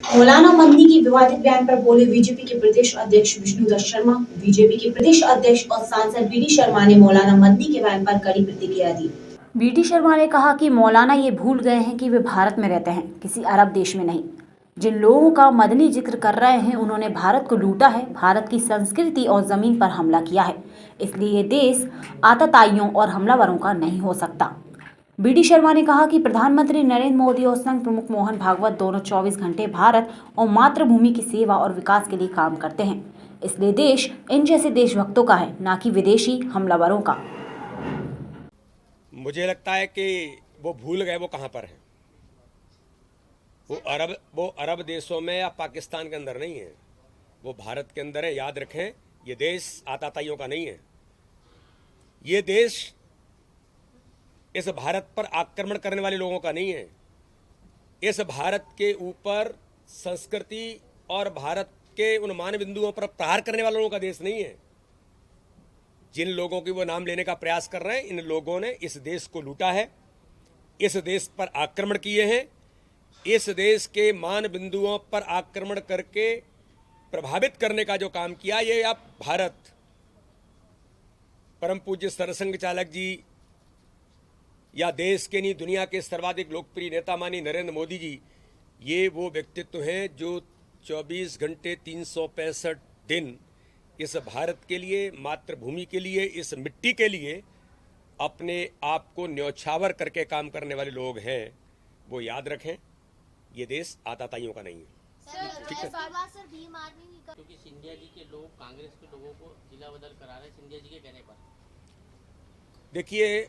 मौलाना मदनी के विवादित बयान पर बोले बीजेपी के प्रदेश अध्यक्ष विष्णुदत्त शर्मा। बीजेपी के प्रदेश अध्यक्ष और सांसद बीडी शर्मा ने मौलाना मदनी के बयान पर कड़ी प्रतिक्रिया दी। बीडी शर्मा ने कहा कि मौलाना ये भूल गए हैं कि वे भारत में रहते हैं, किसी अरब देश में नहीं। जिन लोगों का मदनी जिक्र कर रहे हैं उन्होंने भारत को लूटा है, भारत की संस्कृति और जमीन पर हमला किया है। इसलिए ये देश आतताइयों और हमलावरों का नहीं हो सकता। बीडी शर्मा ने कहा कि प्रधानमंत्री नरेंद्र मोदी और संघ प्रमुख मोहन भागवत दोनों 24 घंटे भारत और मातृभूमि की सेवा और विकास के लिए काम करते हैं। इसलिए देश इन जैसे देशभक्तों का है, ना कि विदेशी हमलावरों का। मुझे लगता है कि वो भूल गए वो कहां पर है। वो अरब देशों में या पाकिस्तान के अंदर नहीं है, वो भारत के अंदर है। याद रखें, ये देश आतताइयों का नहीं है। ये देश इस भारत पर आक्रमण करने वाले लोगों का नहीं है। इस भारत के ऊपर संस्कृति और भारत के उन मान बिंदुओं पर प्रहार करने वाले लोगों का देश नहीं है। जिन लोगों की वो नाम लेने का प्रयास कर रहे हैं, इन लोगों ने इस देश को लूटा है, इस देश पर आक्रमण किए हैं, इस देश के मान बिंदुओं पर आक्रमण करके प्रभावित करने का जो काम किया, ये आप भारत परम पूज्य सरसंघ चालक जी या देश के नहीं दुनिया के सर्वाधिक लोकप्रिय नेता मानी नरेंद्र मोदी जी, ये वो व्यक्तित्व हैं जो 24 घंटे 365 दिन इस भारत के लिए, मातृभूमि के लिए, इस मिट्टी के लिए अपने आप को न्यौछावर करके काम करने वाले लोग हैं। वो याद रखें, ये देश आतताइयों का नहीं है। ठीक है क्योंकि सिंधिया जी के लोग कांग्रेस के लोगों को जिला बदल करा रहे हैं सिंधिया जी के कहने पर। देखिए,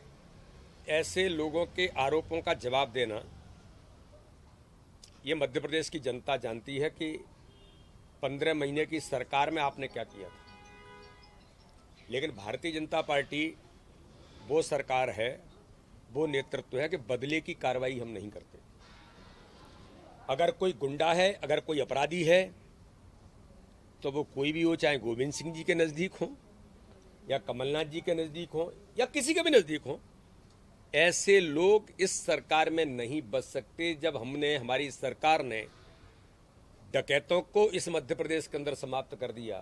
ऐसे लोगों के आरोपों का जवाब देना, ये मध्य प्रदेश की जनता जानती है कि 15 महीने की सरकार में आपने क्या किया था। लेकिन भारतीय जनता पार्टी वो सरकार है, वो नेतृत्व है कि बदले की कार्रवाई हम नहीं करते। अगर कोई गुंडा है, अगर कोई अपराधी है, तो वो कोई भी हो, चाहे गोविंद सिंह जी के नज़दीक हो या कमलनाथ जी के नज़दीक हो या किसी के भी नज़दीक हो, ऐसे लोग इस सरकार में नहीं बच सकते। जब हमारी सरकार ने डकैतों को इस मध्य प्रदेश के अंदर समाप्त कर दिया,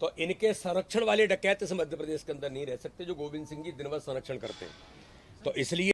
तो इनके संरक्षण वाले डकैत इस मध्य प्रदेश के अंदर नहीं रह सकते, जो गोविंद सिंह जी दिन भर संरक्षण करते हैं। तो इसलिए